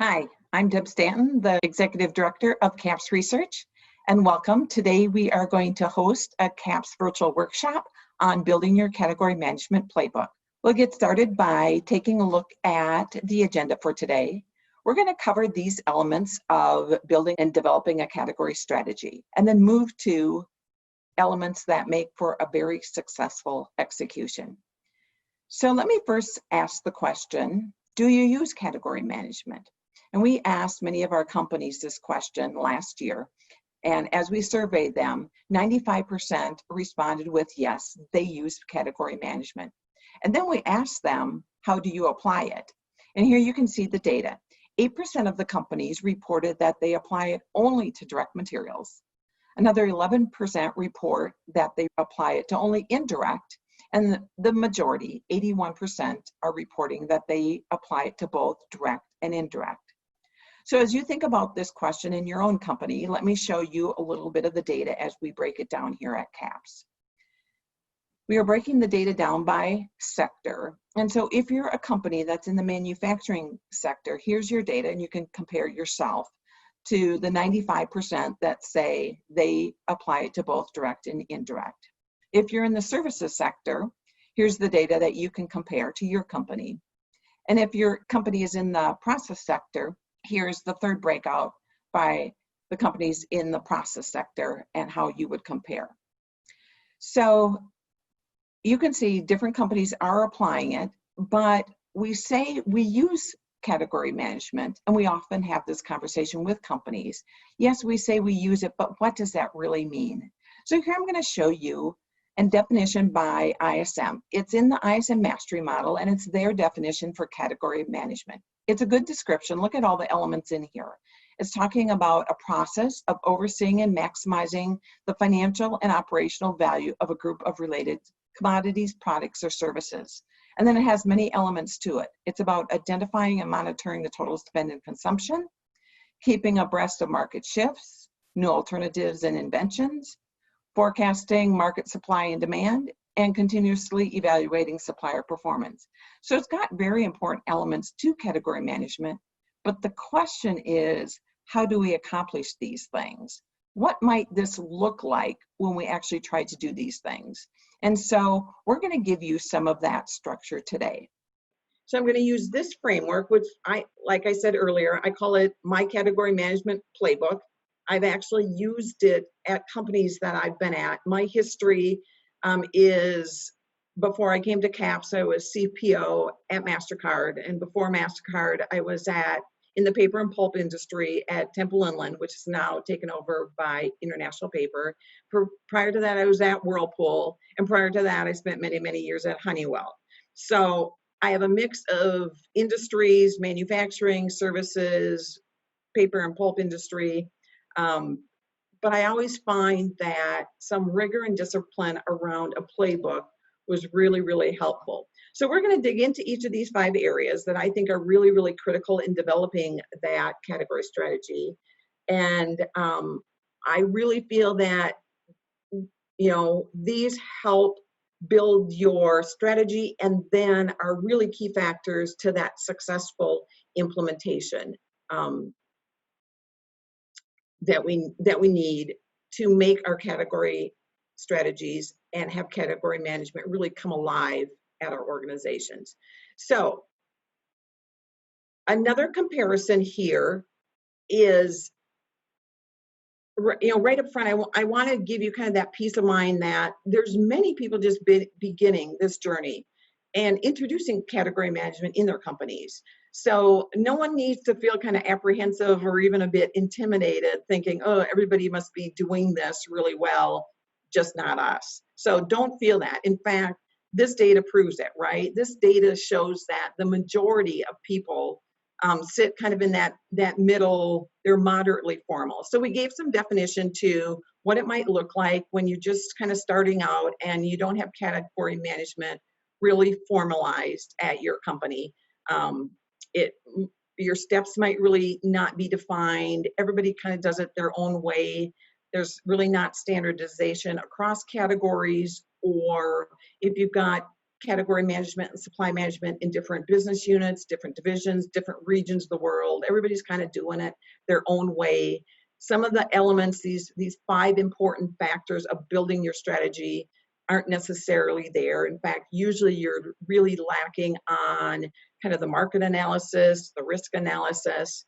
Hi, I'm Deb Stanton, the Executive Director of CAPS Research, and welcome. Today we are going to host a CAPS virtual workshop on building your category management playbook. We'll get started by taking a look at the agenda for today. We're going to cover these elements of building and developing a category strategy, and then move to elements that make for a very successful execution. So let me first ask the question, do you use category management? And we asked many of our companies this question last year. And as we surveyed them, 95% responded with yes, they use category management. And then we asked them, how do you apply it? And here you can see the data. 8% of the companies reported that they apply it only to direct materials. Another 11% report that they apply it to only indirect. And the majority, 81%, are reporting that they apply it to both direct and indirect. So as you think about this question in your own company, let me show you a little bit of the data as we break it down here at CAPS. We are breaking the data down by sector. And so if you're a company that's in the manufacturing sector, here's your data, and you can compare yourself to the 95% that say they apply it to both direct and indirect. If you're in the services sector, here's the data that you can compare to your company. And if your company is in the process sector, here's the third breakout by the companies in the process sector and how you would compare. So you can see different companies are applying it, but we say we use category management, and we often have this conversation with companies. Yes, we say we use it, but what does that really mean? So here I'm going to show you a definition by ISM. It's in the ISM mastery model, and it's their definition for category management. It's a good description. Look at all the elements in here. It's talking about a process of overseeing and maximizing the financial and operational value of a group of related commodities, products, or services. And then it has many elements to it. It's about identifying and monitoring the total spend and consumption, keeping abreast of market shifts, new alternatives and inventions, forecasting market supply and demand, and continuously evaluating supplier performance. So it's got very important elements to category management, but the question is, how do we accomplish these things? What might this look like when we actually try to do these things? And so we're going to give you some of that structure today. So I'm going to use this framework, which like I said earlier, I call it my category management playbook. I've actually used it at companies that I've been at. My history is, before I came to CAPS, I was CPO at MasterCard, and before MasterCard, I was in the paper and pulp industry at Temple Inland, which is now taken over by International Paper. Prior to that, I was at Whirlpool, and prior to that, I spent many, many years at Honeywell. So I have a mix of industries, manufacturing, services, paper and pulp industry. But I always find that some rigor and discipline around a playbook was really, really helpful. So we're going to dig into each of these 5 areas that I think are really, really critical in developing that category strategy. And I really feel that, these help build your strategy and then are really key factors to that successful implementation that we need to make our category strategies and have category management really come alive at our organizations. So another comparison here is, right up front, I want to give you kind of that peace of mind that there's many people just beginning this journey and introducing category management in their companies. So no one needs to feel kind of apprehensive or even a bit intimidated thinking, oh, everybody must be doing this really well, just not us. So don't feel that. In fact, this data proves it, right? This data shows that the majority of people sit kind of in that middle, they're moderately formal. So we gave some definition to what it might look like when you're just kind of starting out and you don't have category management really formalized at your company. Your steps might really not be defined. Everybody kind of does it their own way. There's really not standardization across categories, or if you've got category management and supply management in different business units, different divisions, different regions of the world. Everybody's kind of doing it their own way. Some of the elements, these 5 important factors of building your strategy, aren't necessarily there. In fact, usually you're really lacking on kind of the market analysis, the risk analysis,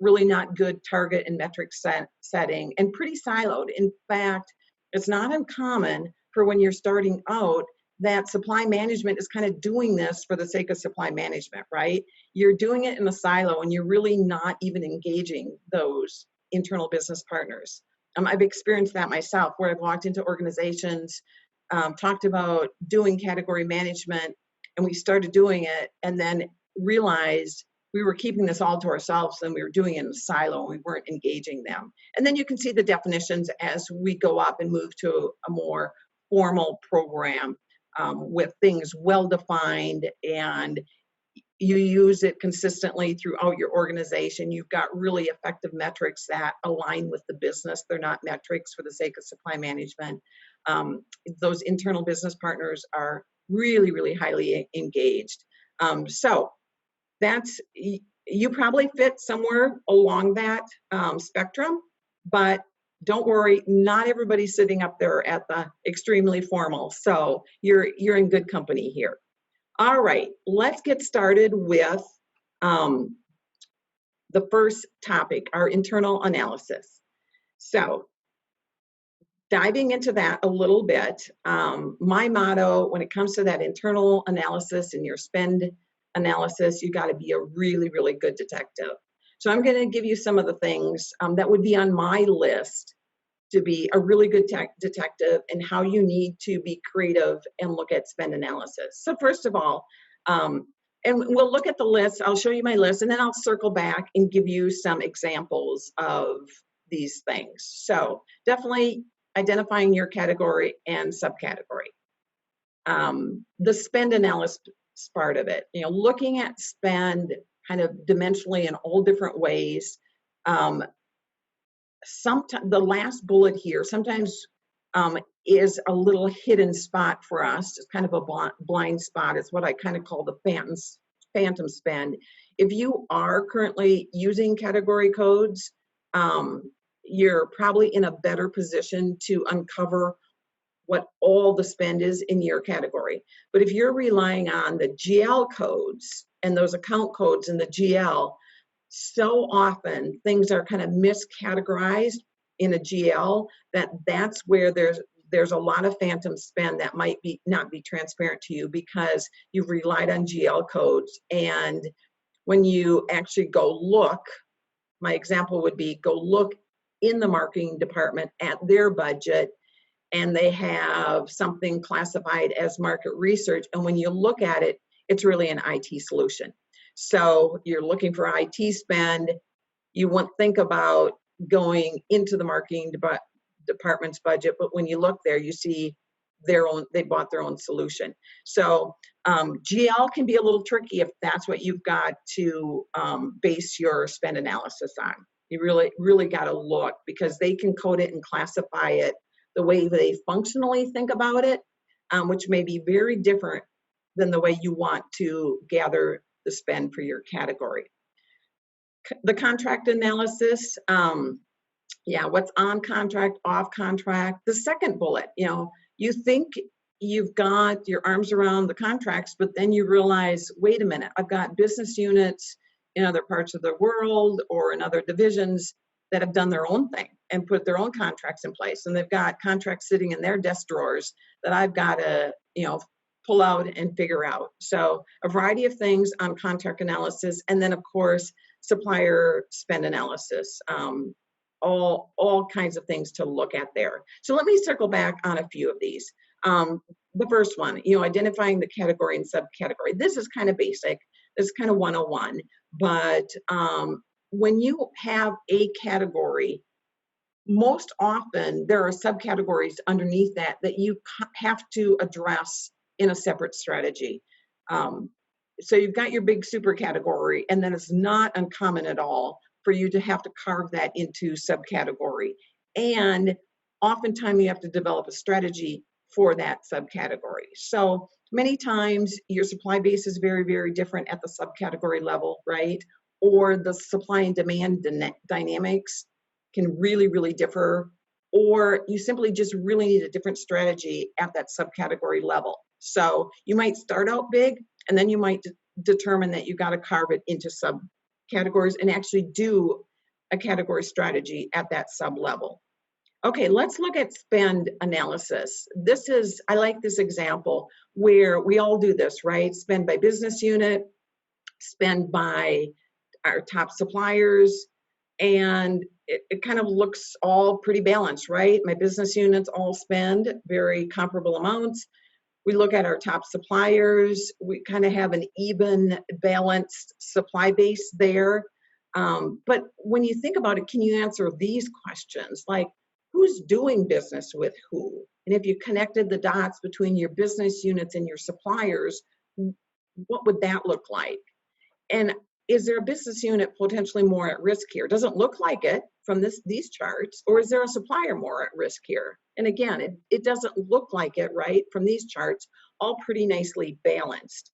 really not good target and metric setting, and pretty siloed. In fact, it's not uncommon for when you're starting out that supply management is kind of doing this for the sake of supply management, right? You're doing it in a silo and you're really not even engaging those internal business partners. I've experienced that myself, where I've walked into organizations, talked about doing category management, and we started doing it and then realized we were keeping this all to ourselves and we were doing it in a silo and we weren't engaging them. And then you can see the definitions as we go up and move to a more formal program with things well-defined, and you use it consistently throughout your organization. You've got really effective metrics that align with the business. They're not metrics for the sake of supply management. Those internal business partners are really, really highly engaged. So that's, you probably fit somewhere along that spectrum, but don't worry, not everybody's sitting up there at the extremely formal. So you're in good company here. All right, let's get started with the first topic, our internal analysis. So diving into that a little bit, my motto when it comes to that internal analysis and your spend analysis, you got to be a really, really good detective. So I'm going to give you some of the things that would be on my list to be a really good detective, and how you need to be creative and look at spend analysis. So first of all, and we'll look at the list, I'll show you my list, and then I'll circle back and give you some examples of these things. So definitely identifying your category and subcategory. The spend analysis part of it, looking at spend kind of dimensionally in all different ways. Sometimes the last bullet here sometimes is a little hidden spot for us. It's kind of a blind spot. It's what I kind of call the phantom spend. If you are currently using category codes, you're probably in a better position to uncover what all the spend is in your category. But if you're relying on the GL codes and those account codes in the GL, so often things are kind of miscategorized in a GL that's where there's a lot of phantom spend that might not be transparent to you because you've relied on GL codes. And when you actually go look, my example would be go look in the marketing department at their budget, and they have something classified as market research. And when you look at it, it's really an IT solution. So you're looking for IT spend. You won't think about going into the marketing department's budget, but when you look there, you see they bought their own solution. So GL can be a little tricky if that's what you've got to base your spend analysis on. You really, really got to look, because they can code it and classify it the way they functionally think about it, which may be very different than the way you want to gather the spend for your category. The contract analysis, what's on contract, off contract. The second bullet, you think you've got your arms around the contracts, but then you realize, wait a minute, I've got business units in other parts of the world or in other divisions that have done their own thing and put their own contracts in place. And they've got contracts sitting in their desk drawers that I've got to, pull out and figure out. So a variety of things on contract analysis, and then of course supplier spend analysis, all kinds of things to look at there. So let me circle back on a few of these. The first one, identifying the category and subcategory. This is kind of basic. This is kind of 101. But when you have a category, most often there are subcategories underneath that you have to address in a separate strategy. So you've got your big super category, and then it's not uncommon at all for you to have to carve that into subcategory. And oftentimes you have to develop a strategy for that subcategory. So Many times your supply base is very, very different at the subcategory level, right? Or the supply and demand dynamics can really, really differ, or you simply just really need a different strategy at that subcategory level. So you might start out big, and then you might determine that you got to carve it into subcategories and actually do a category strategy at that sub level. Okay, let's look at spend analysis. I like this example where we all do this, right? Spend by business unit, spend by our top suppliers, and it kind of looks all pretty balanced, right? My business units all spend very comparable amounts. We look at our top suppliers, we kind of have an even, balanced supply base there. But when you think about it, can you answer these questions? Like, who's doing business with who? And if you connected the dots between your business units and your suppliers, what would that look like? And is there a business unit potentially more at risk here? Doesn't look like it from these charts, or is there a supplier more at risk here? And again, it doesn't look like it, right? From these charts, all pretty nicely balanced.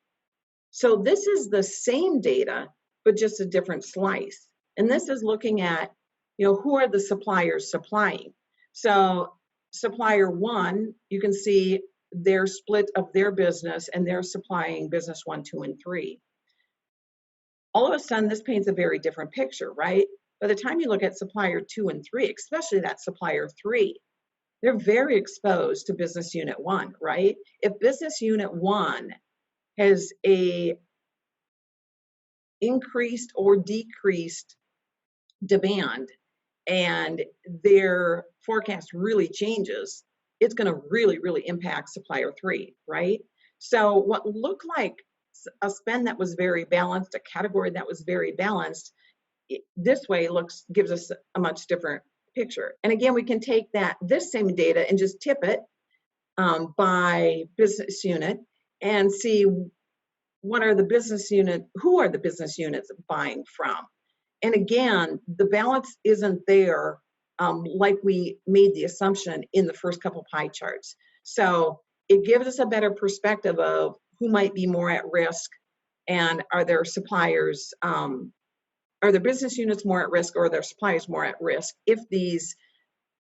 So this is the same data, but just a different slice. And this is looking at, who are the suppliers supplying? So supplier one, you can see their split of their business, and they're supplying business 1, 2, and 3. All of a sudden, this paints a very different picture, right? By the time you look at supplier 2 and 3, especially that supplier 3, they're very exposed to business unit 1, right? If business unit 1 has a increased or decreased demand and their forecast really changes, it's going to really, really impact supplier 3, right? So what looked like a spend that was very balanced, a category that was very balanced, this way gives us a much different picture. And again, we can take this same data and just tip it by business unit and see who are the business units buying from. And again, the balance isn't there like we made the assumption in the first couple pie charts. So it gives us a better perspective of who might be more at risk, and are their suppliers, are their business units more at risk, or are their suppliers more at risk if these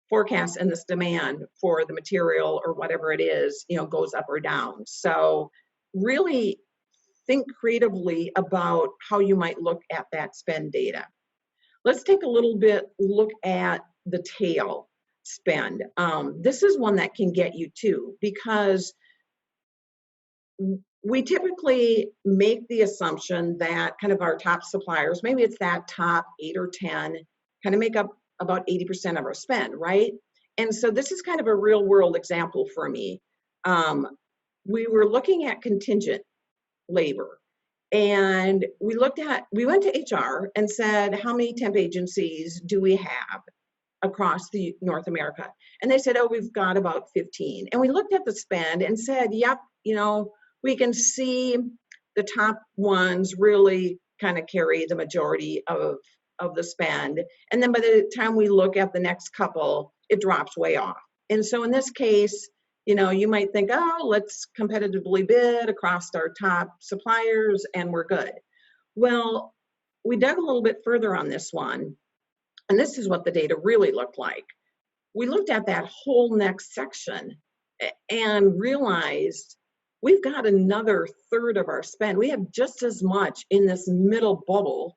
forecasts and this demand for the material or whatever it is, goes up or down. So really think creatively about how you might look at that spend data. Let's take a little bit look at the tail spend. This is one that can get you too, because we typically make the assumption that kind of our top suppliers, maybe it's that top 8 or 10, kind of make up about 80% of our spend, right? And so this is kind of a real world example for me. We were looking at contingent labor, and we went to HR and said, how many temp agencies do we have across the North America? And they said, oh, we've got about 15. And we looked at the spend and said, yep, we can see the top ones really kind of carry the majority of the spend. And then by the time we look at the next couple, it drops way off. And so in this case, you might think, oh, let's competitively bid across our top suppliers and we're good. Well, we dug a little bit further on this one, and this is what the data really looked like. We looked at that whole next section and realized we've got another third of our spend. We have just as much in this middle bubble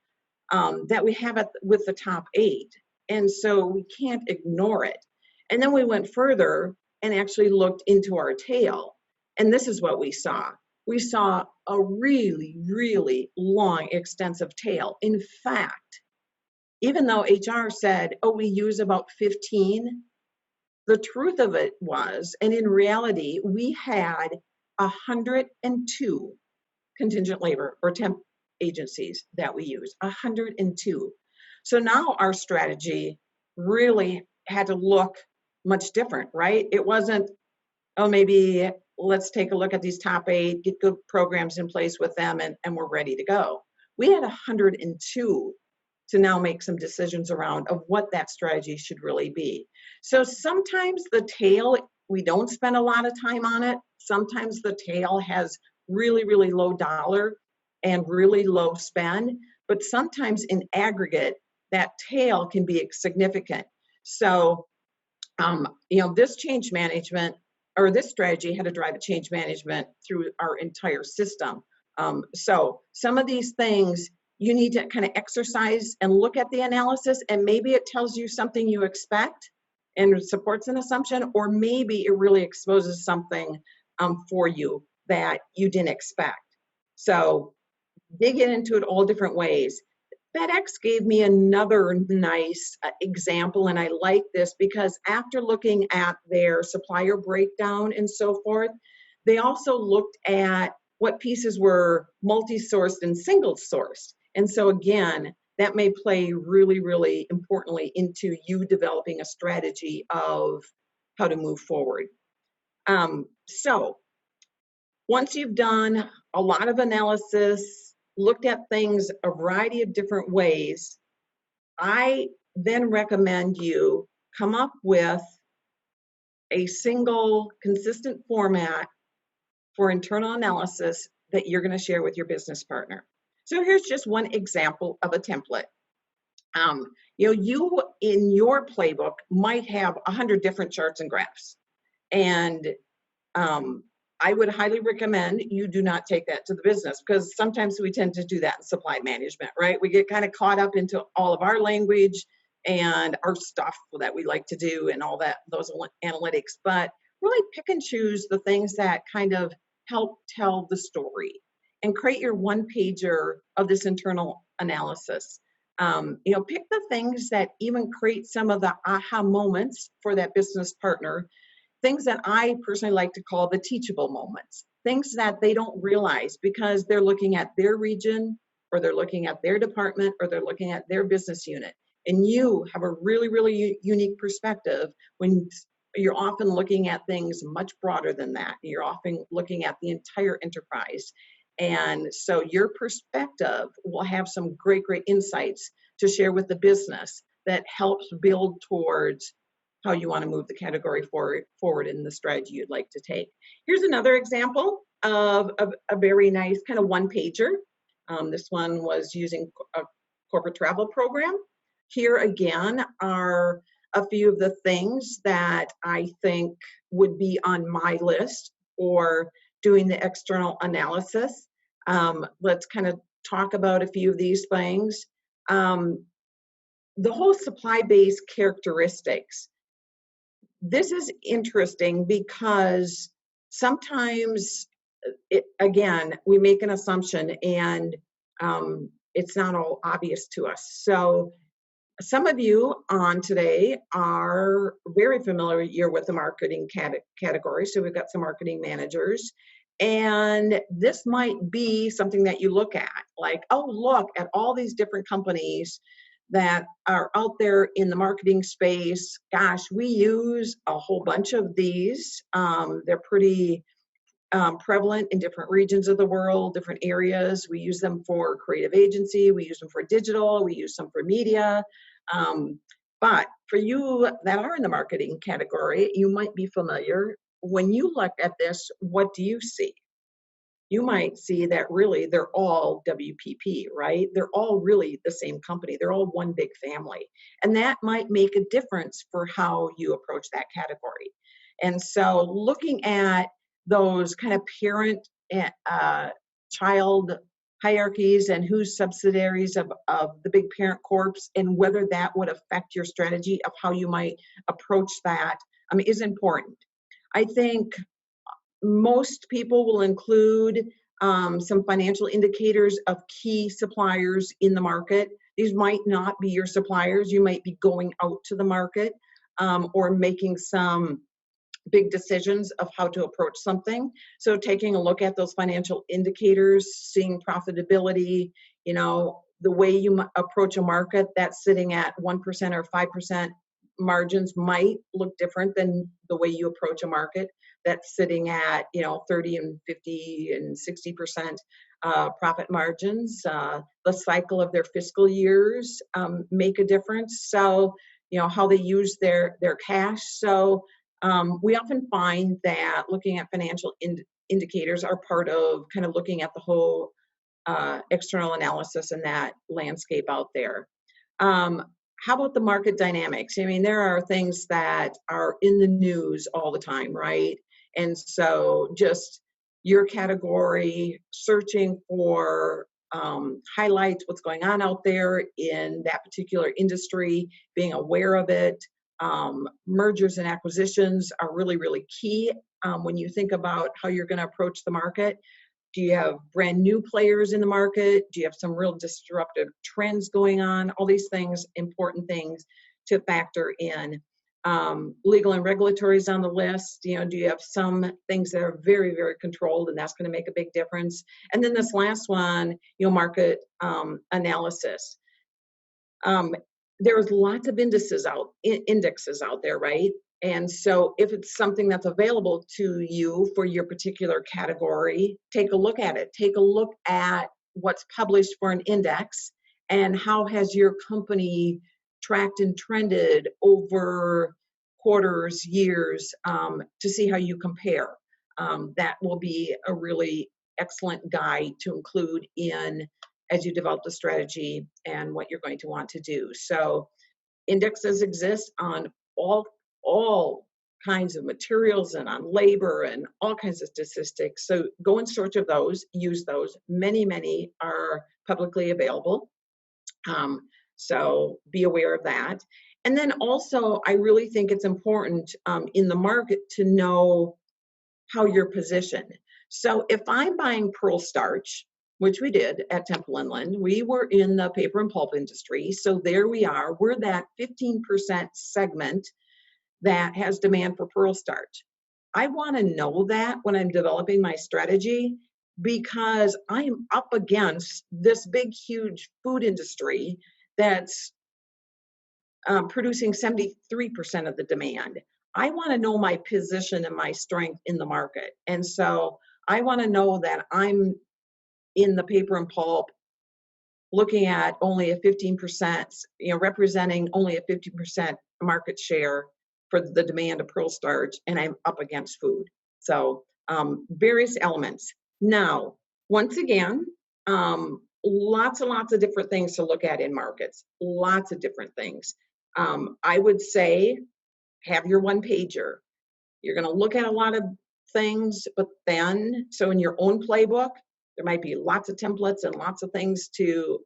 that we have with the top 8. And so we can't ignore it. And then we went further and actually looked into our tail. And this is what we saw. We saw a really, really long, extensive tail. In fact, even though HR said, oh, we use about 15, the truth of it was, and in reality, we had 102 contingent labor or temp agencies that we use, 102. So now our strategy really had to look much different, right? It wasn't, oh, maybe let's take a look at these top 8, get good programs in place with them, and we're ready to go. We had 102 to now make some decisions around of what that strategy should really be. So sometimes the tail we don't spend a lot of time on it. Sometimes the tail has really, really low dollar and really low spend, but sometimes in aggregate, that tail can be significant. So, this change management or this strategy had to drive a change management through our entire system. So some of these things you need to kind of exercise and look at the analysis, and maybe it tells you something you expect and supports an assumption, or maybe it really exposes something for you that you didn't expect. So dig into it all different ways. FedEx gave me another nice example, and I like this because after looking at their supplier breakdown and so forth, they also looked at what pieces were multi-sourced and single-sourced. And so again, that may play really, really importantly into you developing a strategy of how to move forward. So once you've done a lot of analysis, looked at things a variety of different ways, I then recommend you come up with a single consistent format for internal analysis that you're going to share with your business partner. So here's just one example of a template. You in your playbook might have 100 different charts and graphs, and I would highly recommend you do not take that to the business, because sometimes we tend to do that in supply management, right? We get kind of caught up into all of our language and our stuff that we like to do and all that, those analytics, but really pick and choose the things that kind of help tell the story and create your one pager of this internal analysis. Pick the things that even create some of the aha moments for that business partner, things that I personally like to call the teachable moments, things that they don't realize because they're looking at their region, or they're looking at their department, or they're looking at their business unit. And you have a really, really unique perspective when you're often looking at things much broader than that. You're often looking at the entire enterprise. And so your perspective will have some great, great insights to share with the business that helps build towards how you want to move the category forward in the strategy you'd like to take. Here's another example of a very nice kind of one pager. This one was using a corporate travel program. Here again are a few of the things that I think would be on my list for doing the external analysis. Let's kind of talk about a few of these things. The whole supply-based characteristics. This is interesting because sometimes, we make an assumption and it's not all obvious to us. So some of you on today are very familiar with the marketing category. So we've got some marketing managers. And this might be something that you look at, like, oh, look at all these different companies that are out there in the marketing space. Gosh, we use a whole bunch of these. They're pretty prevalent in different regions of the world, different areas. We use them for creative agency. We use them for digital. We use them for media. But for you that are in the marketing category, you might be familiar. When you look at this, what do you see? You might see that really they're all WPP, right? They're all really the same company. They're all one big family. And that might make a difference for how you approach that category. And so looking at those kind of parent child hierarchies and who's subsidiaries of the big parent corps, and whether that would affect your strategy of how you might approach that, is important. I think most people will include some financial indicators of key suppliers in the market. These might not be your suppliers. You might be going out to the market or making some big decisions of how to approach something. So taking a look at those financial indicators, seeing profitability, the way you approach a market that's sitting at 1% or 5% margins might look different than the way you approach a market that's sitting at 30 and 50 and 60% profit margins. The cycle of their fiscal years make a difference. So how they use their cash. So We often find that looking at financial indicators are part of kind of looking at the whole external analysis and that landscape out there. How about the market dynamics? I mean, there are things that are in the news all the time, right? And so just your category, searching for highlights, what's going on out there in that particular industry, being aware of it. Mergers and acquisitions are really, really key when you think about how you're going to approach the market. Do you have brand new players in the market? Do you have some real disruptive trends going on? All these things, important things to factor in. Legal and regulatory is on the list. You know, do you have some things that are very, very controlled, and that's going to make a big difference? And then this last one, market analysis. There's lots of indexes out there, right? And so if it's something that's available to you for your particular category, take a look at it. Take a look at what's published for an index and how has your company tracked and trended over quarters, years, to see how you compare. That will be a really excellent guide to include in as you develop the strategy and what you're going to want to do. So indexes exist on all kinds of materials and on labor and all kinds of statistics. So go in search of those, use those. Many are publicly available. So be aware of that. And then also, I really think it's important in the market to know how you're positioned. So if I'm buying pearl starch, which we did at Temple Inland, we were in the paper and pulp industry. So there we are. We're that 15% segment that has demand for pearl starch. I want to know that when I'm developing my strategy, because I'm up against this big, huge food industry that's producing 73% of the demand. I want to know my position and my strength in the market. And so I want to know that I'm in the paper and pulp looking at only a 15%, representing only a 50% market share for the demand of pearl starch, and I'm up against food. So various elements. Now, once again, lots and lots of different things to look at in markets, lots of different things. I would say have your one pager. You're going to look at a lot of things, but then, so in your own playbook, there might be lots of templates and lots of things to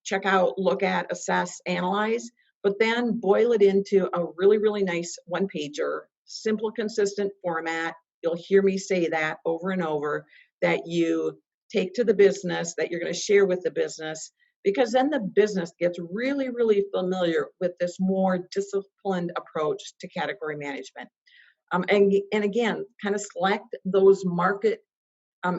check out, look at, assess, analyze, but then boil it into a really, really nice one pager, simple, consistent format. You'll hear me say that over and over, that you take to the business, that you're going to share with the business, because then the business gets really, really familiar with this more disciplined approach to category management. And again, kind of select those market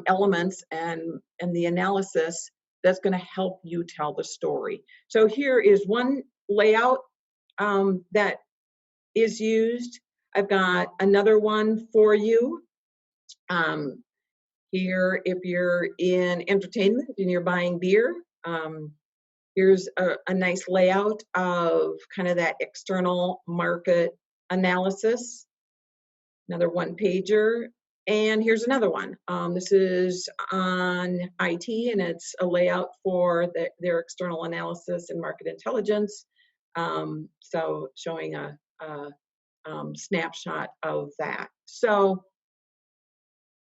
elements and the analysis that's going to help you tell the story. So here is one layout that is used. I've got another one for you. Here, if you're in entertainment and you're buying beer, here's a nice layout of kind of that external market analysis. Another one pager. And here's another one. This is on IT, and it's a layout for their external analysis and market intelligence. So showing a snapshot of that. So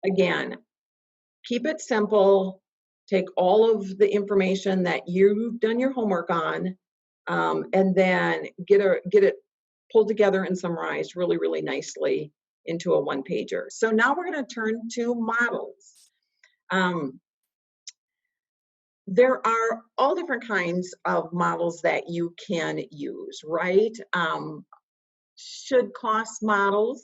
again, keep it simple. Take all of the information that you've done your homework on, and then get it pulled together and summarized really, really nicely into a one pager. So now we're going to turn to models. There are all different kinds of models that you can use, right? Should cost models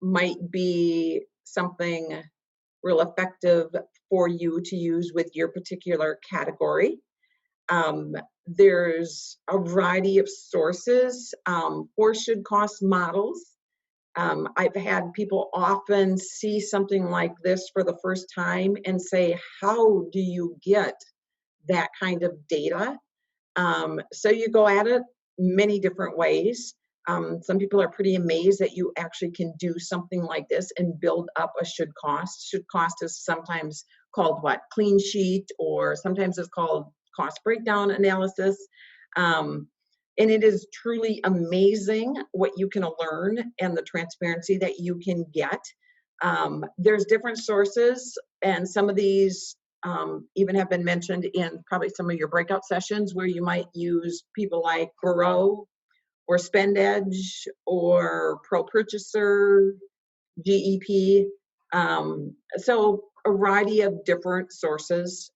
might be something real effective for you to use with your particular category. There's a variety of sources for should cost models. I've had people often see something like this for the first time and say, how do you get that kind of data? So you go at it many different ways. Some people are pretty amazed that you actually can do something like this and build up a should cost. Should cost is sometimes called what? Clean sheet, or sometimes it's called cost breakdown analysis. And it is truly amazing what you can learn and the transparency that you can get. There's different sources, and some of these even have been mentioned in probably some of your breakout sessions, where you might use people like Burrow or SpendEdge or Pro Purchaser, GEP. So a variety of different sources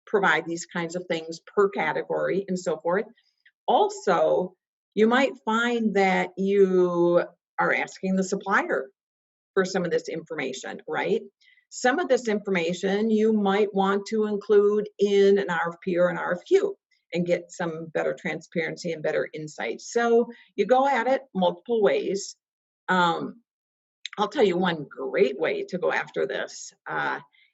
provide these kinds of things per category and so forth. Also, you might find that you are asking the supplier for some of this information, right? Some of this information you might want to include in an RFP or an RFQ and get some better transparency and better insight. So you go at it multiple ways. I'll tell you one great way to go after this.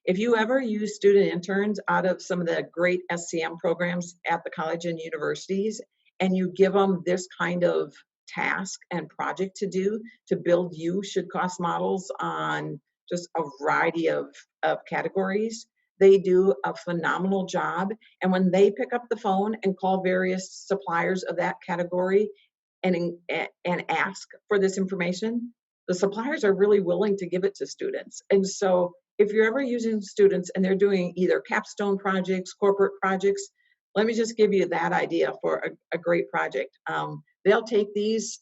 If you ever use student interns out of some of the great SCM programs at the college and universities, and you give them this kind of task and project to do to build you should cost models on just a variety of categories, they do a phenomenal job. And when they pick up the phone and call various suppliers of that category and ask for this information, the suppliers are really willing to give it to students. And so if you're ever using students and they're doing either capstone projects, corporate projects, let me just give you that idea for a great project. They'll take these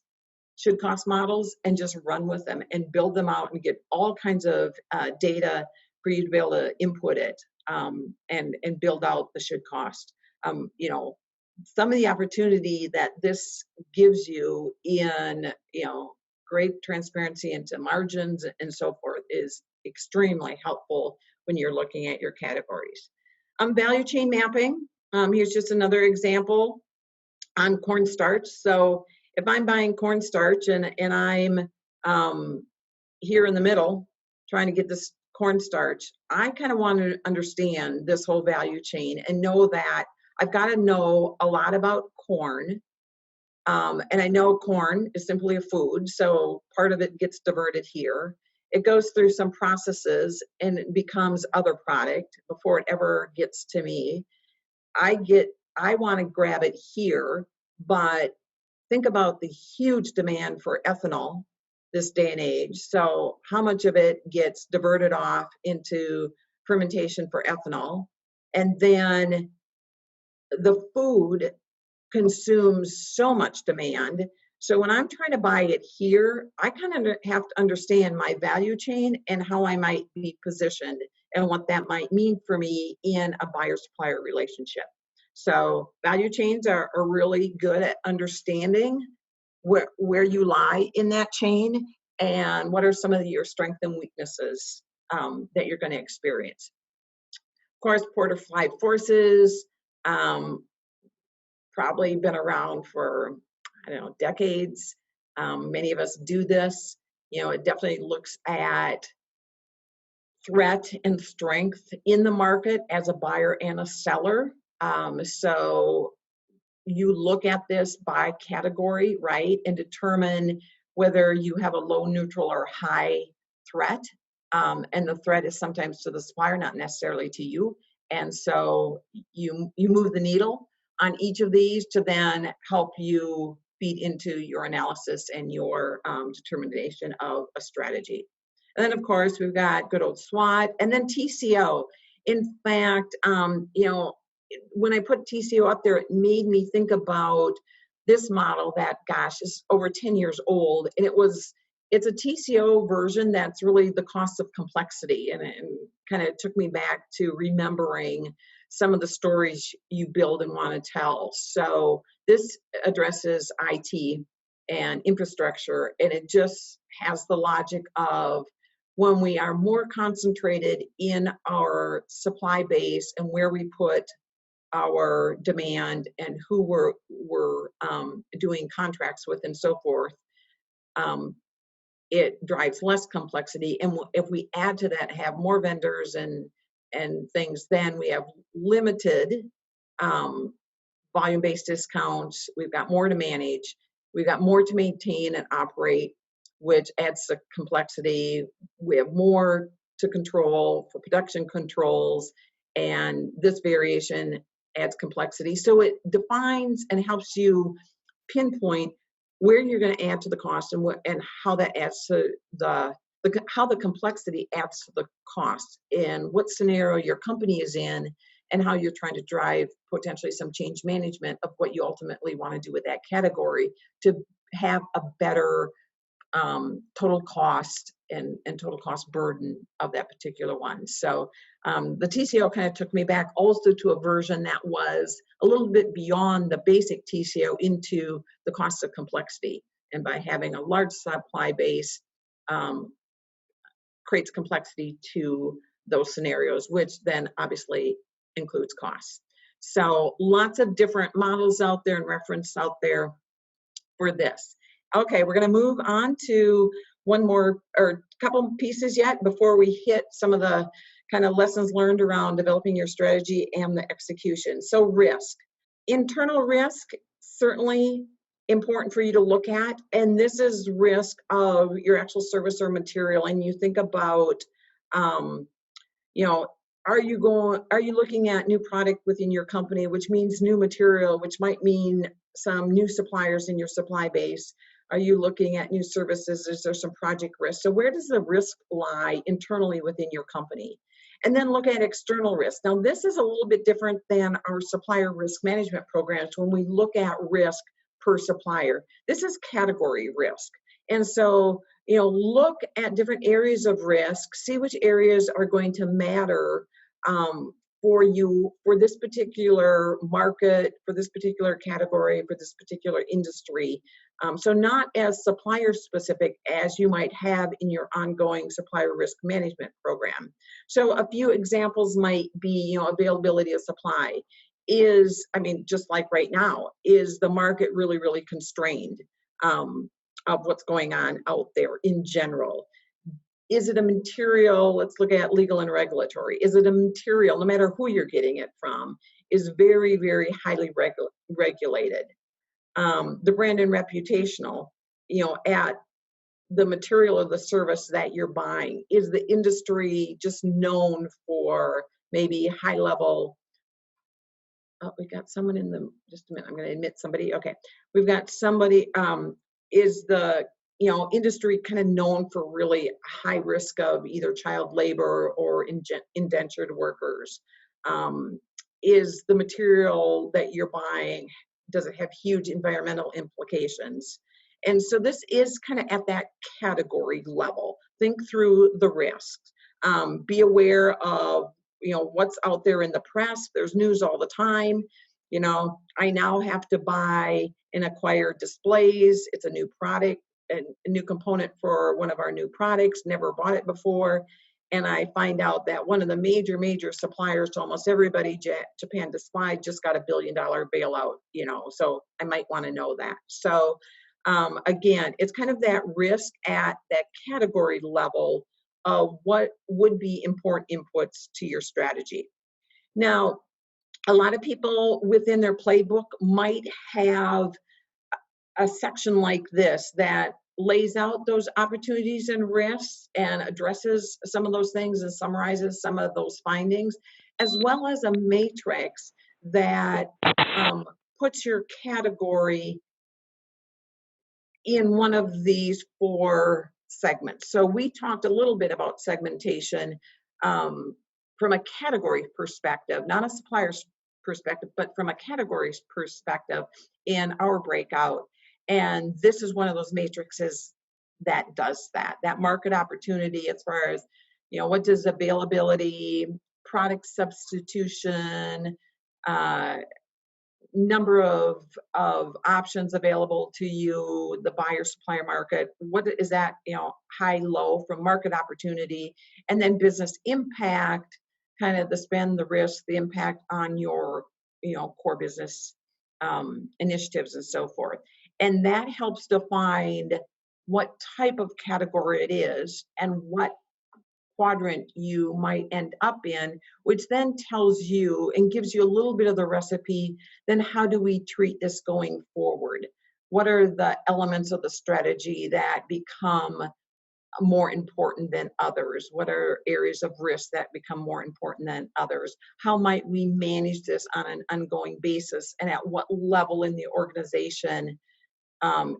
should cost models and just run with them and build them out and get all kinds of data for you to be able to input it and build out the should cost. You know, some of the opportunity that this gives you in, you know, great transparency into margins and so forth is extremely helpful when you're looking at your categories. Value chain mapping. Here's just another example on cornstarch. So if I'm buying cornstarch and I'm here in the middle trying to get this cornstarch, I kind of want to understand this whole value chain and know that I've got to know a lot about corn. And I know corn is simply a food, so part of it gets diverted here. It goes through some processes and it becomes other product before it ever gets to me. I want to grab it here, but think about the huge demand for ethanol this day and age. So how much of it gets diverted off into fermentation for ethanol? And then the food consumes so much demand. So when I'm trying to buy it here, I kind of have to understand my value chain and how I might be positioned and what that might mean for me in a buyer-supplier relationship. So value chains are really good at understanding where you lie in that chain and what are some of your strengths and weaknesses that you're going to experience. Of course, Porter-Flied forces, probably been around for, I don't know, decades. Many of us do this. You know, it definitely looks at threat and strength in the market as a buyer and a seller. So you look at this by category, right, and determine whether you have a low, neutral, or high threat. And the threat is sometimes to the supplier, not necessarily to you. And so you move the needle on each of these to then help you feed into your analysis and your determination of a strategy. And then, of course, we've got good old SWOT and then TCO. In fact, you know, when I put TCO up there, it made me think about this model that, gosh, is over 10 years old. And it's a TCO version that's really the cost of complexity. And kind of took me back to remembering some of the stories you build and want to tell. So this addresses IT and infrastructure, and it just has the logic of when we are more concentrated in our supply base and where we put our demand and who we're doing contracts with and so forth, it drives less complexity. And if we add to that, have more vendors and things, then we have limited volume-based discounts. We've got more to manage. We've got more to maintain and operate, which adds to complexity. We have more to control for production controls, and this variation adds complexity. So it defines and helps you pinpoint where you're going to add to the cost and how that adds to how the complexity adds to the cost, and what scenario your company is in, and how you're trying to drive potentially some change management of what you ultimately want to do with that category to have a better total cost and total cost burden of that particular one. So the TCO kind of took me back also to a version that was a little bit beyond the basic TCO into the cost of complexity. And by having a large supply base, creates complexity to those scenarios, which then obviously includes costs. So lots of different models out there and reference out there for this. Okay, we're going to move on to one more or couple pieces yet before we hit some of the kind of lessons learned around developing your strategy and the execution. So risk. Internal risk, certainly important for you to look at, and this is risk of your actual service or material. And you think about, you know, are you looking at new product within your company, which means new material, which might mean some new suppliers in your supply base? Are you looking at new services? Is there some project risk? So where does the risk lie internally within your company? And then look at external risk. Now, this is a little bit different than our supplier risk management programs when we look at risk per supplier. This is category risk. And so, you know, look at different areas of risk, see which areas are going to matter for you, for this particular market, for this particular category, for this particular industry. So not as supplier specific as you might have in your ongoing supplier risk management program. So a few examples might be, you know, availability of supply. Just like right now, is the market really, really constrained of what's going on out there in general? Is it a material? Let's look at legal and regulatory. Is it a material, no matter who you're getting it from, is very, very highly regulated? The brand and reputational, you know, at the material or the service that you're buying. Is the industry just known for maybe high level? Oh, we got someone in the, just a minute, I'm going to admit somebody. Okay, we've got somebody, is the, you know, industry kind of known for really high risk of either child labor or indentured workers? Is the material that you're buying, does it have huge environmental implications? And so this is kind of at that category level. Think through the risks. Be aware of, you know, what's out there in the press. There's news all the time. You know, I now have to buy and acquire displays. It's a new product, a new component for one of our new products, never bought it before. And I find out that one of the major suppliers to almost everybody, Japan Display, just got $1 billion bailout, you know, so I might want to know that. So again, it's kind of that risk at that category level of what would be important inputs to your strategy. Now, a lot of people within their playbook might have a section like this that lays out those opportunities and risks and addresses some of those things and summarizes some of those findings, as well as a matrix that puts your category in one of these 4 segments. So we talked a little bit about segmentation from a category perspective, not a supplier's perspective, but from a category's perspective in our breakout. And this is one of those matrices that does that market opportunity as far as, you know, what does availability, product substitution, number of options available to you, the buyer supplier market, what is that, you know, high low from market opportunity, and then business impact, kind of the spend, the risk, the impact on your, you know, core business initiatives and so forth. And that helps define what type of category it is and what quadrant you might end up in, which then tells you and gives you a little bit of the recipe, then how do we treat this going forward? What are the elements of the strategy that become more important than others? What are areas of risk that become more important than others? How might we manage this on an ongoing basis? And at what level in the organization um,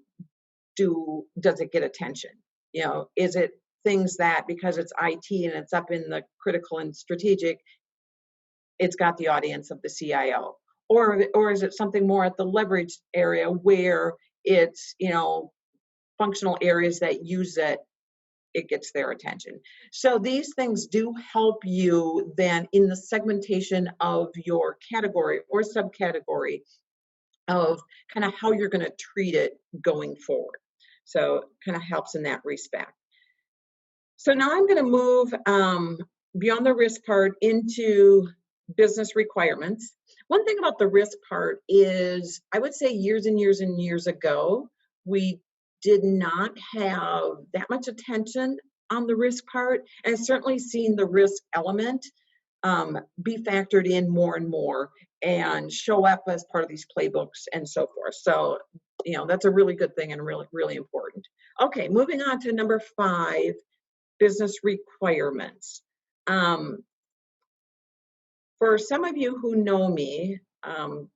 does it get attention? Is it things that because it's IT and it's up in the critical and strategic, it's got the audience of the CIO? Or is it something more at the leverage area where it's, functional areas that use it, it gets their attention. So these things do help you then in the segmentation of your category or subcategory of kind of how you're going to treat it going forward. So it kind of helps in that respect. So now I'm going to move beyond the risk part into business requirements. One thing about the risk part is, I would say years and years and years ago, we did not have that much attention on the risk part, and certainly seen the risk element be factored in more and more and show up as part of these playbooks and so forth. So, that's a really good thing and really, really important. Okay, moving on to number 5, business requirements. For some of you who know me,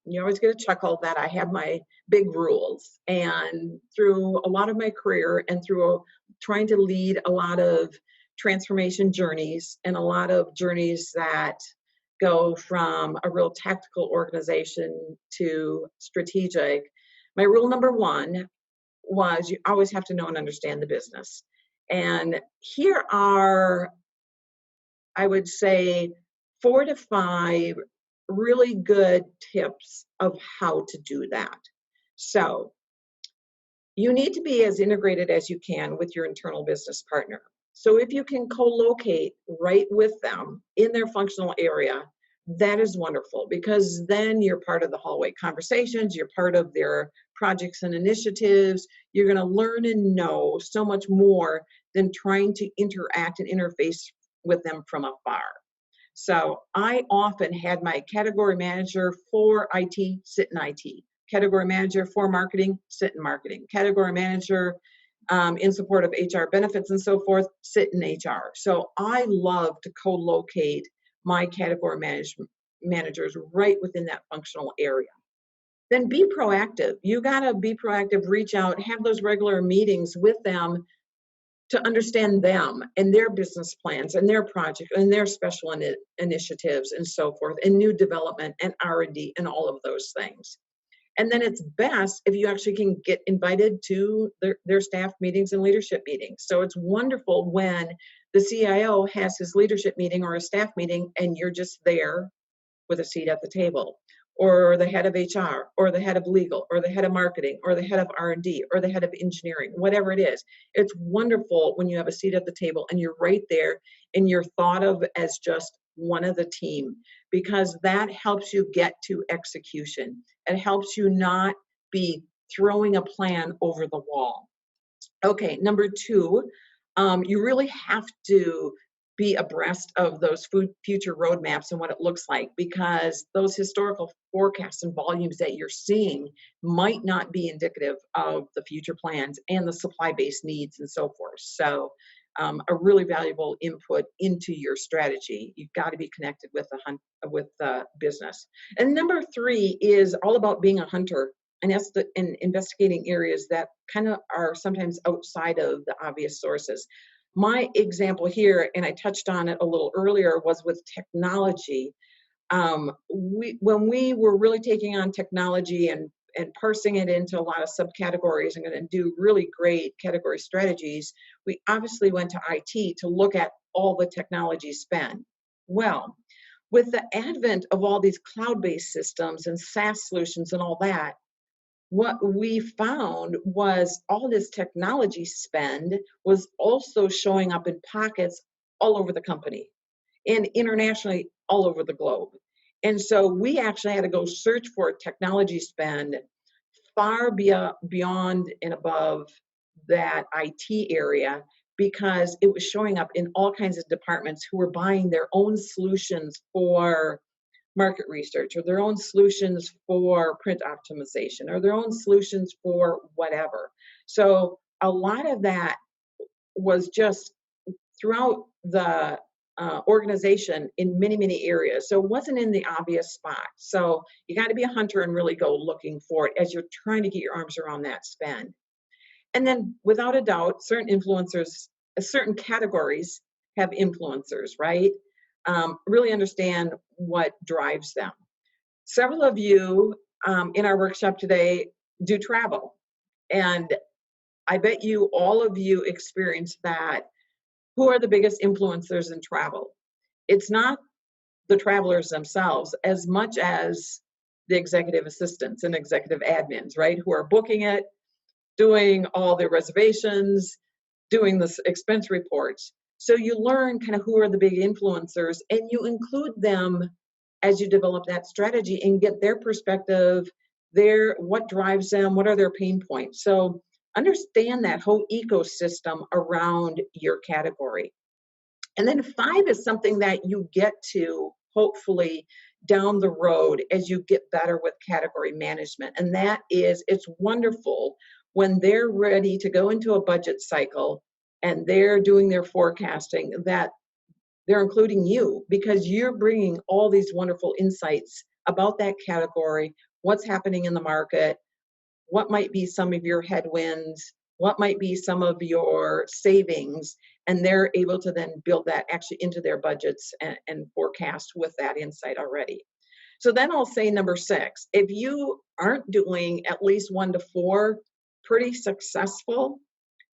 you always get a chuckle that I have my big rules. And through a lot of my career and through trying to lead a lot of transformation journeys and a lot of journeys that go from a real tactical organization to strategic, my rule number 1 was you always have to know and understand the business. And here are, I would say, 4 to 5 really good tips of how to do that. So you need to be as integrated as you can with your internal business partner. So if you can co-locate right with them in their functional area, that is wonderful, because then you're part of the hallway conversations, you're part of their projects and initiatives. You're going to learn and know so much more than trying to interact and interface with them from afar. So I often had my category manager for IT sit in IT, category manager for marketing sit in marketing, category manager in support of HR benefits and so forth sit in HR. So I love to co-locate my category managers right within that functional area. Then be proactive. You got to be proactive, reach out, have those regular meetings with them to understand them and their business plans and their project and their special initiatives and so forth, and new development and R&D and all of those things. And then it's best if you actually can get invited to their staff meetings and leadership meetings. So it's wonderful when the CIO has his leadership meeting or a staff meeting and you're just there with a seat at the table, or the head of HR, or the head of legal, or the head of marketing, or the head of R&D, or the head of engineering, whatever it is. It's wonderful when you have a seat at the table and you're right there and you're thought of as just one of the team, because that helps you get to execution. It helps you not be throwing a plan over the wall. Okay, number 2, you really have to be abreast of those future roadmaps and what it looks like, because those historical forecasts and volumes that you're seeing might not be indicative of the future plans and the supply-based needs and so forth. So a really valuable input into your strategy. You've got to be connected with the business. And number 3 is all about being a hunter and investigating areas that kind of are sometimes outside of the obvious sources. My example here, and I touched on it a little earlier, was with technology. When we were really taking on technology and parsing it into a lot of subcategories and going to do really great category strategies, we obviously went to IT to look at all the technology spend. Well, with the advent of all these cloud-based systems and SaaS solutions and all that, what we found was all this technology spend was also showing up in pockets all over the company and internationally all over the globe. And so we actually had to go search for technology spend far beyond and above that IT area, because it was showing up in all kinds of departments who were buying their own solutions for market research, or their own solutions for print optimization, or their own solutions for whatever. So a lot of that was just throughout the organization in many, many areas. So it wasn't in the obvious spot. So you got to be a hunter and really go looking for it as you're trying to get your arms around that spend. And then without a doubt, certain influencers, certain categories have influencers, right? Really understand what drives them. Several of you in our workshop today do travel. And I bet you all of you experience that. Who are the biggest influencers in travel? It's not the travelers themselves as much as the executive assistants and executive admins, right? Who are booking it, doing all the reservations, doing the expense reports. So you learn kind of who are the big influencers, and you include them as you develop that strategy and get their perspective, what drives them, what are their pain points. So understand that whole ecosystem around your category. And then 5 is something that you get to hopefully down the road as you get better with category management. And that is, it's wonderful when they're ready to go into a budget cycle and they're doing their forecasting, that they're including you, because you're bringing all these wonderful insights about that category, what's happening in the market, what might be some of your headwinds, what might be some of your savings, and they're able to then build that actually into their budgets and forecast with that insight already. So then I'll say number 6, if you aren't doing at least 1 to 4 pretty successful,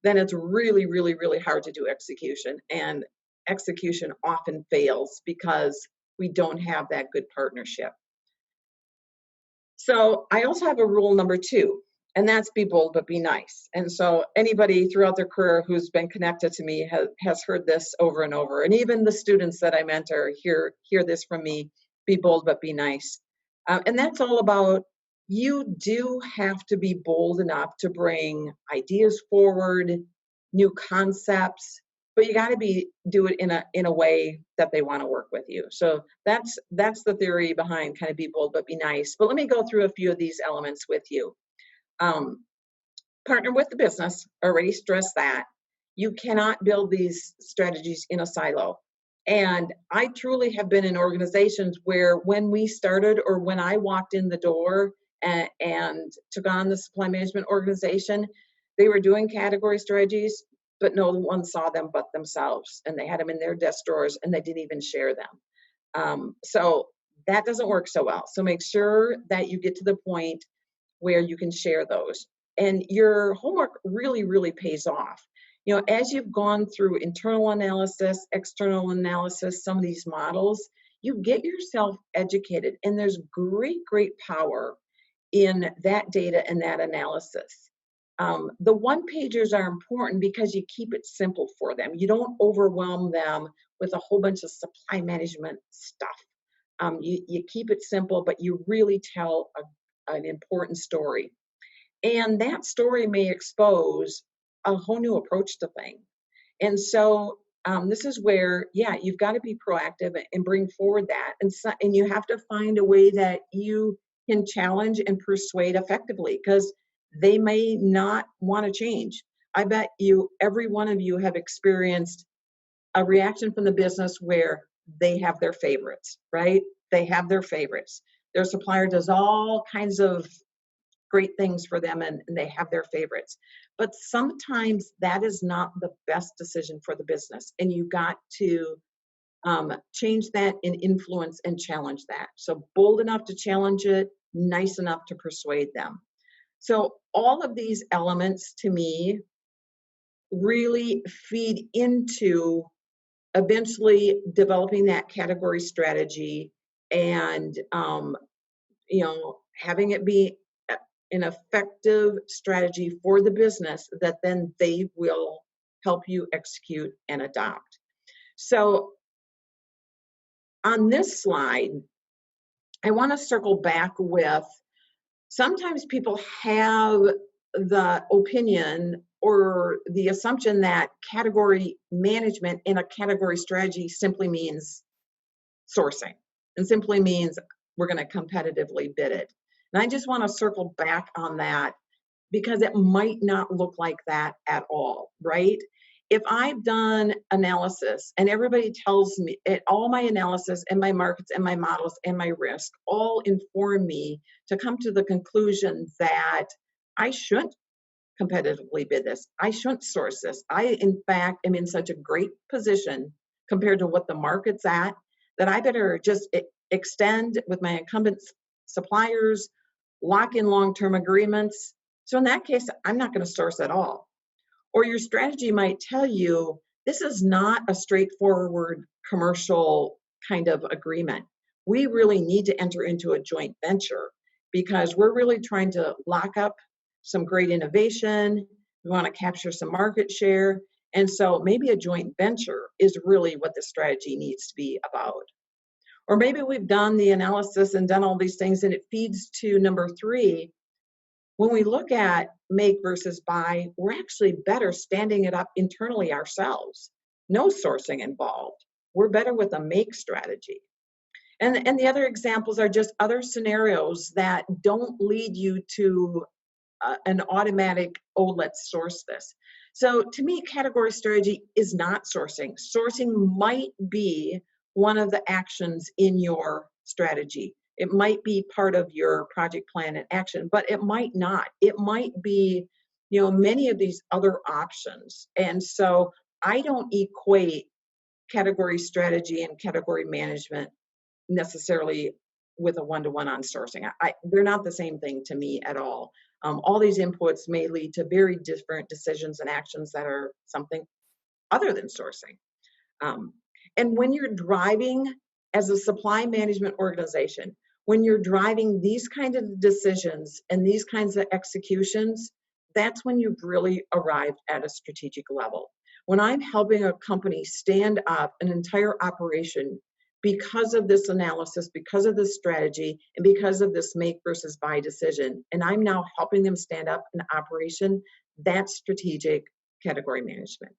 then it's really, really, really hard to do execution. And execution often fails because we don't have that good partnership. So I also have a rule number 2, and that's be bold but be nice. And so anybody throughout their career who's been connected to me has heard this over and over. And even the students that I mentor hear this from me: be bold but be nice. And that's all about, you do have to be bold enough to bring ideas forward, new concepts, but you got to do it in a way that they want to work with you. So that's the theory behind kind of be bold but be nice. But let me go through a few of these elements with you. Partner with the business. Already stressed that. You cannot build these strategies in a silo. And I truly have been in organizations where when we started, or when I walked in the door and took on the supply management organization, they were doing category strategies, but no one saw them but themselves. And they had them in their desk drawers and they didn't even share them. So that doesn't work so well. So make sure that you get to the point where you can share those. And your homework really, really pays off. You know, as you've gone through internal analysis, external analysis, some of these models, you get yourself educated. And there's great, great power in that data and that analysis. The one-pagers are important because you keep it simple for them. You don't overwhelm them with a whole bunch of supply management stuff. You keep it simple, but you really tell an important story. And that story may expose a whole new approach to things. And so this is where, you've got to be proactive and bring forward that. And you have to find a way that you can challenge and persuade effectively, because they may not want to change. I bet every one of you have experienced a reaction from the business where they have their favorites, right? They have their favorites. Their supplier does all kinds of great things for them, and they have their favorites. But sometimes that is not the best decision for the business. And you got to change that and influence and challenge that. So bold enough to challenge it, nice enough to persuade them. So all of these elements to me really feed into eventually developing that category strategy and, having it be an effective strategy for the business that then they will help you execute and adopt. So on this slide, I want to circle back with, sometimes people have the opinion or the assumption that category management in a category strategy simply means sourcing, and simply means we're going to competitively bid it. And I just want to circle back on that because it might not look like that at all, right? If I've done analysis and everybody tells me all my analysis and my markets and my models and my risk all inform me to come to the conclusion that I shouldn't competitively bid this, I shouldn't source this. I, in fact, am in such a great position compared to what the market's at that I better just extend with my incumbent suppliers, lock in long-term agreements. So in that case, I'm not going to source at all. Or your strategy might tell you, this is not a straightforward commercial kind of agreement. We really need to enter into a joint venture because we're really trying to lock up some great innovation. We want to capture some market share. And so maybe a joint venture is really what the strategy needs to be about. Or maybe we've done the analysis and done all these things and it feeds to number 3. When we look at make versus buy, we're actually better standing it up internally ourselves. No sourcing involved. We're better with a make strategy. And the other examples are just other scenarios that don't lead you to an automatic, oh, let's source this. So to me, category strategy is not sourcing. Sourcing might be one of the actions in your strategy. It might be part of your project plan and action, but it might not. It might be, many of these other options. And so I don't equate category strategy and category management necessarily with a one-to-one on sourcing. They're not the same thing to me at all. All these inputs may lead to very different decisions and actions that are something other than sourcing. And when you're driving as a supply management organization, when you're driving these kinds of decisions and these kinds of executions, that's when you've really arrived at a strategic level. When I'm helping a company stand up an entire operation because of this analysis, because of this strategy, and because of this make versus buy decision, and I'm now helping them stand up an operation, that's strategic category management.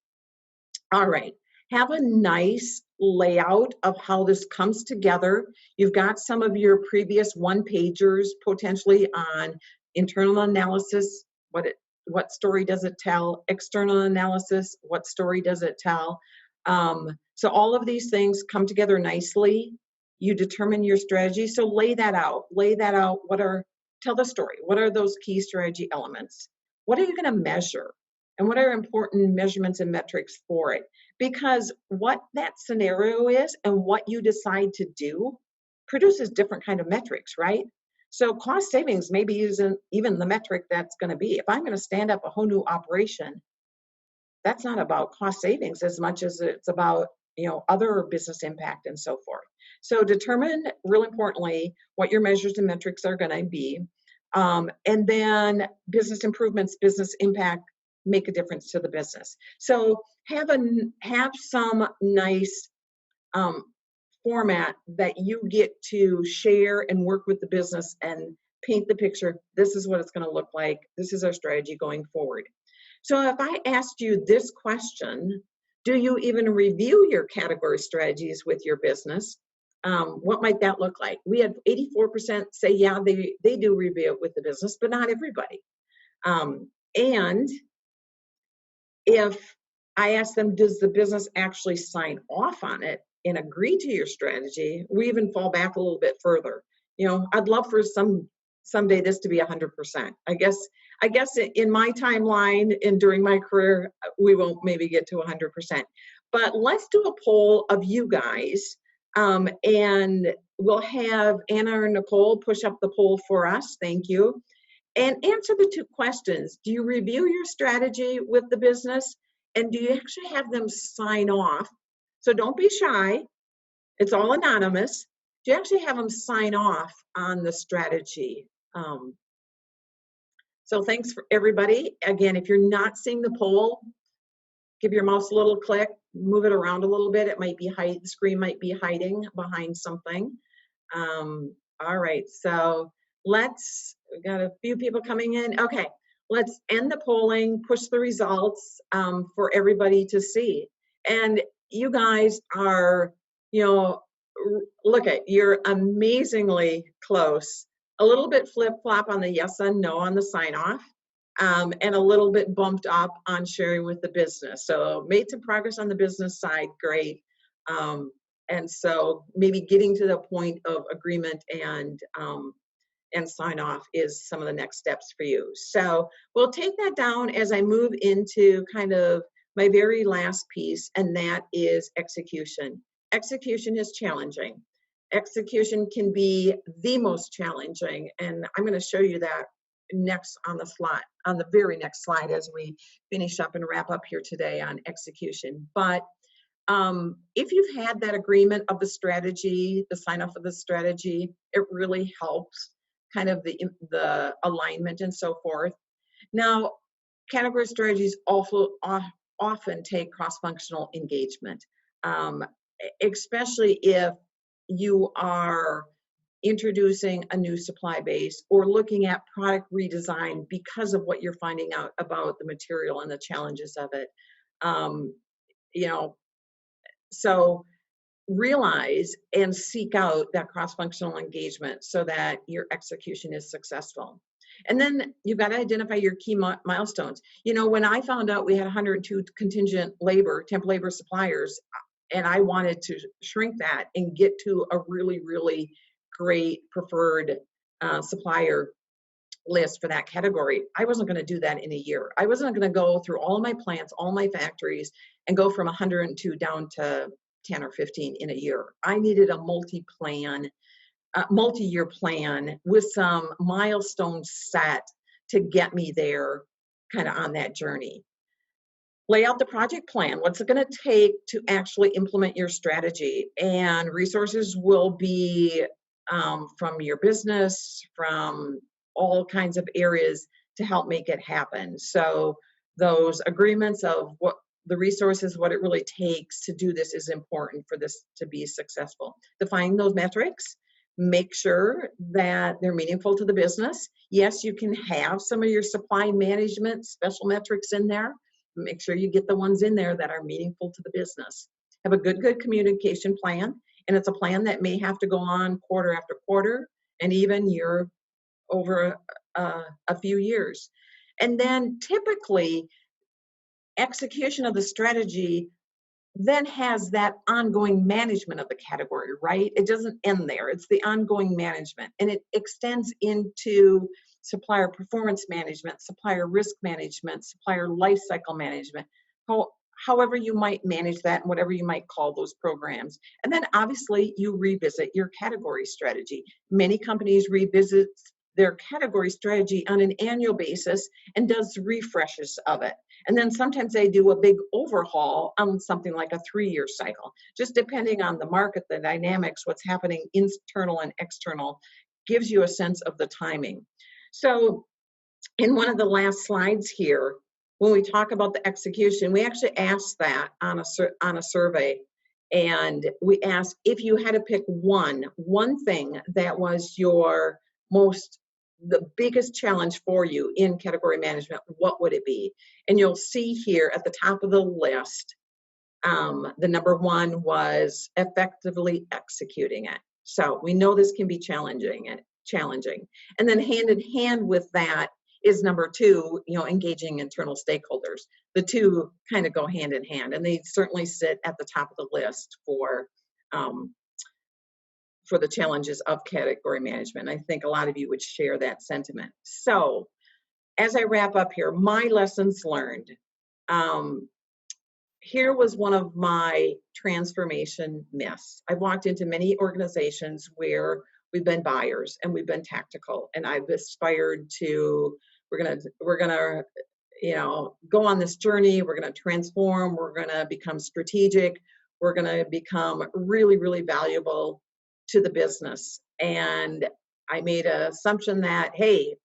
All right. Have a nice layout of how this comes together. You've got some of your previous one-pagers potentially on internal analysis, what story does it tell? External analysis, what story does it tell? So all of these things come together nicely. You determine your strategy. So lay that out. Tell the story. What are those key strategy elements? What are you going to measure? And what are important measurements and metrics for it? Because what that scenario is and what you decide to do produces different kind of metrics, right? So cost savings maybe isn't even the metric that's going to be. If I'm going to stand up a whole new operation, that's not about cost savings as much as it's about other business impact and so forth. So determine, real importantly, what your measures and metrics are going to be. And then business improvements, business impact, make a difference to the business. So have some nice format that you get to share and work with the business and paint the picture. This is what it's going to look like. This is our strategy going forward. So if I asked you this question, do you even review your category strategies with your business? What might that look like? We had 84% say, yeah, they do review it with the business, but not everybody. And if I ask them, does the business actually sign off on it and agree to your strategy? We even fall back a little bit further. I'd love for someday this to be 100%. I guess in my timeline and during my career, we won't maybe get to 100%. But let's do a poll of you guys, and we'll have Anna or Nicole push up the poll for us. Thank you. And answer the 2 questions. Do you review your strategy with the business? And do you actually have them sign off? So don't be shy. It's all anonymous. Do you actually have them sign off on the strategy? So thanks for everybody. Again, if you're not seeing the poll, give your mouse a little click, move it around a little bit. It might be the screen might be hiding behind something. All right, so we got a few people coming in. Okay, let's end the polling, push the results for everybody to see. And you guys are, look at, you're amazingly close. A little bit flip-flop on the yes and no on the sign-off, and a little bit bumped up on sharing with the business. So made some progress on the business side, great. And so maybe getting to the point of agreement and sign off is some of the next steps for you. So we'll take that down as I move into kind of my very last piece, and that is execution. Execution is challenging. Execution can be the most challenging, and I'm going to show you that next on the slide, on the very next slide, as we finish up and wrap up here today on execution. But if you've had that agreement of the strategy, the sign off of the strategy, it really helps kind of the alignment and so forth. Now, category strategies also often take cross-functional engagement, especially if you are introducing a new supply base or looking at product redesign because of what you're finding out about the material and the challenges of it. You know, so realize and seek out that cross-functional engagement so that your execution is successful. And then you've got to identify your key milestones. You know, when I found out we had 102 contingent labor, temp labor suppliers, and I wanted to shrink that and get to a really, really great preferred supplier list for that category, I wasn't going to do that in a year. I wasn't going to go through all my plants, all my factories, and go from 102 down to 10 or 15 in a year. I needed a multi-year plan with some milestones set to get me there kind of on that journey. Lay out the project plan. What's it going to take to actually implement your strategy? And resources will be from your business, from all kinds of areas to help make it happen. So those agreements of what the resources, what it really takes to do this is important for this to be successful. Define those metrics, make sure that they're meaningful to the business. Yes, you can have some of your supply management special metrics in there. Make sure you get the ones in there that are meaningful to the business. Have a good communication plan, and it's a plan that may have to go on quarter after quarter and even year over a few years. And then typically, execution of the strategy then has that ongoing management of the category, right? It doesn't end there. It's the ongoing management, and it extends into supplier performance management, supplier risk management, supplier life cycle management, however you might manage that and whatever you might call those programs. And then obviously you revisit your category strategy. Many companies revisit their category strategy on an annual basis and does refreshes of it. And then sometimes they do a big overhaul on something like a 3-year cycle, just depending on the market, the dynamics, what's happening internal and external, gives you a sense of the timing. So in one of the last slides here, when we talk about the execution, we actually asked that on a survey. And we asked if you had to pick one thing that was the biggest challenge for you in category management, what would it be? And you'll see here at the top of the list, the number one was effectively executing it. So we know this can be challenging. And then hand in hand with that is number two, engaging internal stakeholders. The two kind of go hand in hand, and they certainly sit at the top of the list for the challenges of category management. I think a lot of you would share that sentiment. So as I wrap up here, my lessons learned. Here was one of my transformation myths. I've walked into many organizations where we've been buyers and we've been tactical, and I've aspired to, we're gonna go on this journey, we're gonna transform, we're gonna become strategic, we're gonna become really, really valuable to the business. And I made an assumption that, hey,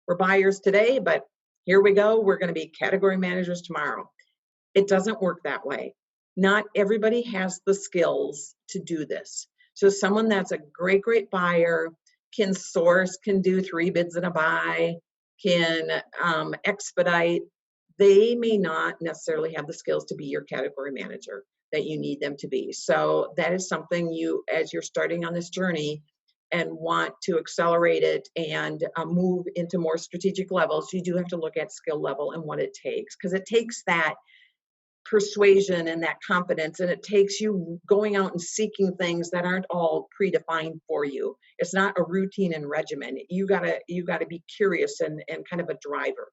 we're buyers today, but here we go, we're going to be category managers tomorrow. It doesn't work that way. Not everybody has the skills to do this. So someone that's a great buyer can source, can do 3 bids and a buy, can expedite. They may not necessarily have the skills to be your category manager. that you need them to be. So that is something you, as you're starting on this journey and want to accelerate it and move into more strategic levels, you do have to look at skill level and what it takes, because it takes that persuasion and that confidence, and it takes you going out and seeking things that aren't all predefined for you. It's not a routine and regimen. You gotta be curious and kind of a driver.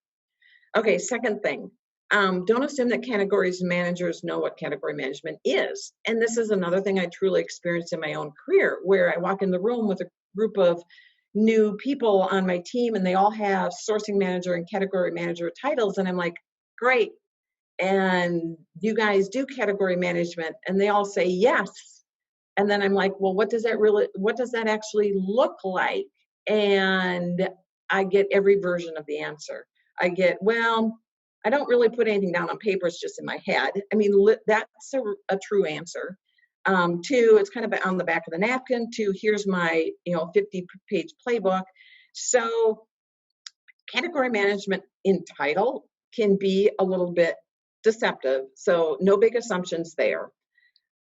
Okay, second thing, don't assume that categories managers know what category management is. And this is another thing I truly experienced in my own career, where I walk in the room with a group of new people on my team, and they all have sourcing manager and category manager titles, and I'm like, great. And you guys do category management? And they all say yes. And then I'm like, well, what does that actually look like? And I get every version of the answer. I get, well, I don't really put anything down on paper, it's just in my head. I mean, that's a true answer. Two, it's kind of on the back of the napkin. Two, here's my 50-page playbook. So category management in title can be a little bit deceptive. So no big assumptions there.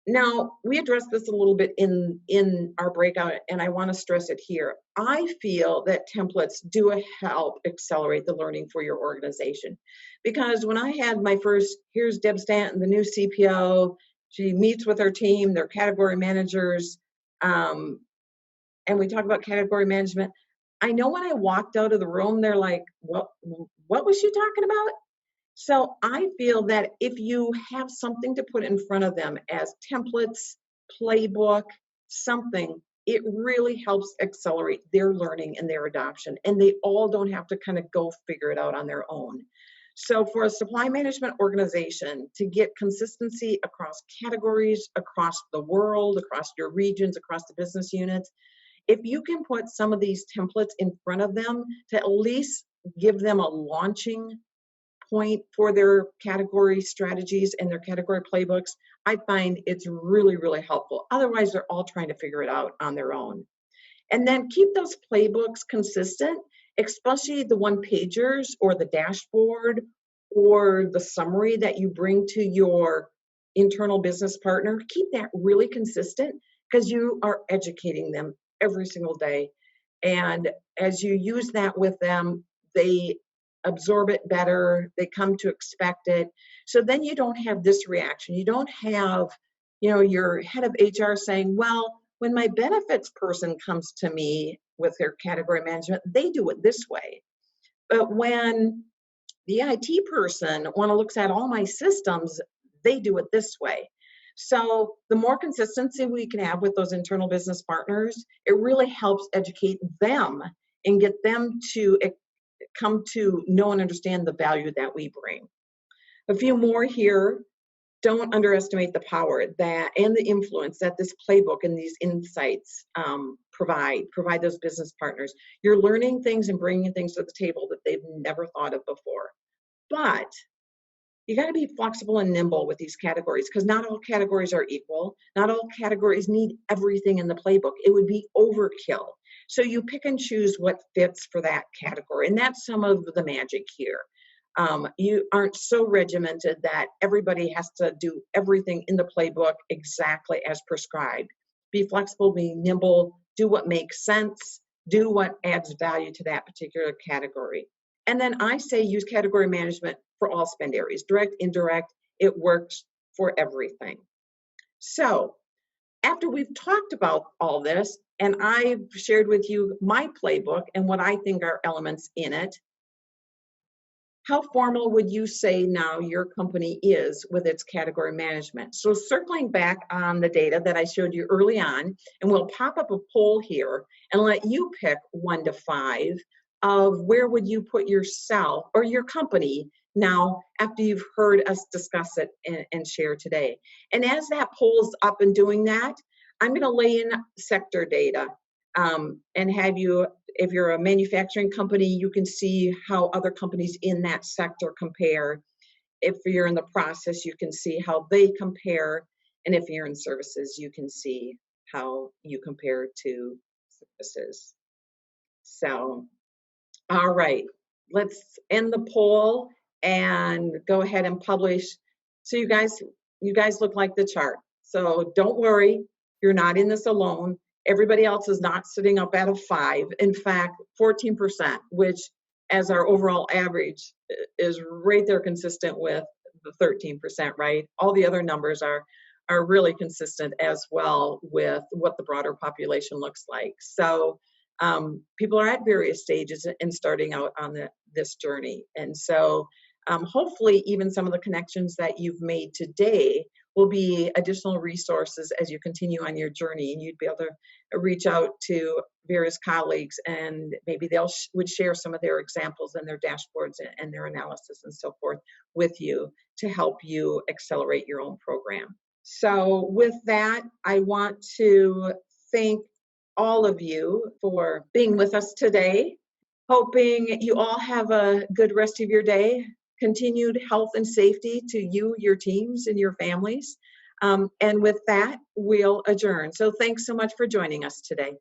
Now, we addressed this a little bit in our breakout, and I want to stress it here. I feel that templates do help accelerate the learning for your organization. Because when I had my first, here's Deb Stanton, the new CPO, she meets with her team, their category managers, and we talk about category management. I know when I walked out of the room, they're like, what was she talking about? So I feel that if you have something to put in front of them as templates, playbook, something, it really helps accelerate their learning and their adoption. And they all don't have to kind of go figure it out on their own. So for a supply management organization to get consistency across categories, across the world, across your regions, across the business units, if you can put some of these templates in front of them to at least give them a launching point for their category strategies and their category playbooks, I find it's really, really helpful. Otherwise, they're all trying to figure it out on their own. And then keep those playbooks consistent, especially the one-pagers or the dashboard or the summary that you bring to your internal business partner. Keep that really consistent, because you are educating them every single day. And as you use that with them, they absorb it better, they come to expect it. So then you don't have this reaction. You don't have, your head of HR saying, well, when my benefits person comes to me with their category management, they do it this way. But when the IT person looks at all my systems, they do it this way. So the more consistency we can have with those internal business partners, it really helps educate them and get them to come to know and understand the value that we bring. A few more here. Don't underestimate the power that and the influence that this playbook and these insights provide those business partners. You're learning things and bringing things to the table that they've never thought of before. But you got to be flexible and nimble with these categories, because not all categories are equal. Not all categories need everything in the playbook. It would be overkill. So you pick and choose what fits for that category. And that's some of the magic here. You aren't so regimented that everybody has to do everything in the playbook exactly as prescribed. Be flexible, be nimble, do what makes sense, do what adds value to that particular category. And then I say use category management for all spend areas, direct, indirect, it works for everything. So after we've talked about all this, and I've shared with you my playbook and what I think are elements in it, how formal would you say now your company is with its category management? So circling back on the data that I showed you early on, and we'll pop up a poll here and let you pick 1 to 5 of where would you put yourself or your company now after you've heard us discuss it and share today. And as that poll's up and doing that, I'm going to lay in sector data and have you, if you're a manufacturing company, you can see how other companies in that sector compare. If you're in the process, you can see how they compare. And if you're in services, you can see how you compare to services. So, all right, let's end the poll and go ahead and publish. So you guys, you guys look like the chart. So don't worry, you're not in this alone. Everybody else is not sitting up at a 5. In fact, 14%, which as our overall average is right there consistent with the 13%, right? All the other numbers are really consistent as well with what the broader population looks like. So people are at various stages in starting out on this journey. And so hopefully even some of the connections that you've made today will be additional resources as you continue on your journey, and you'd be able to reach out to various colleagues, and maybe would share some of their examples and their dashboards and their analysis and so forth with you to help you accelerate your own program. So with that, I want to thank all of you for being with us today. Hoping you all have a good rest of your day. Continued health and safety to you, your teams, and your families. And with that, we'll adjourn. So thanks so much for joining us today.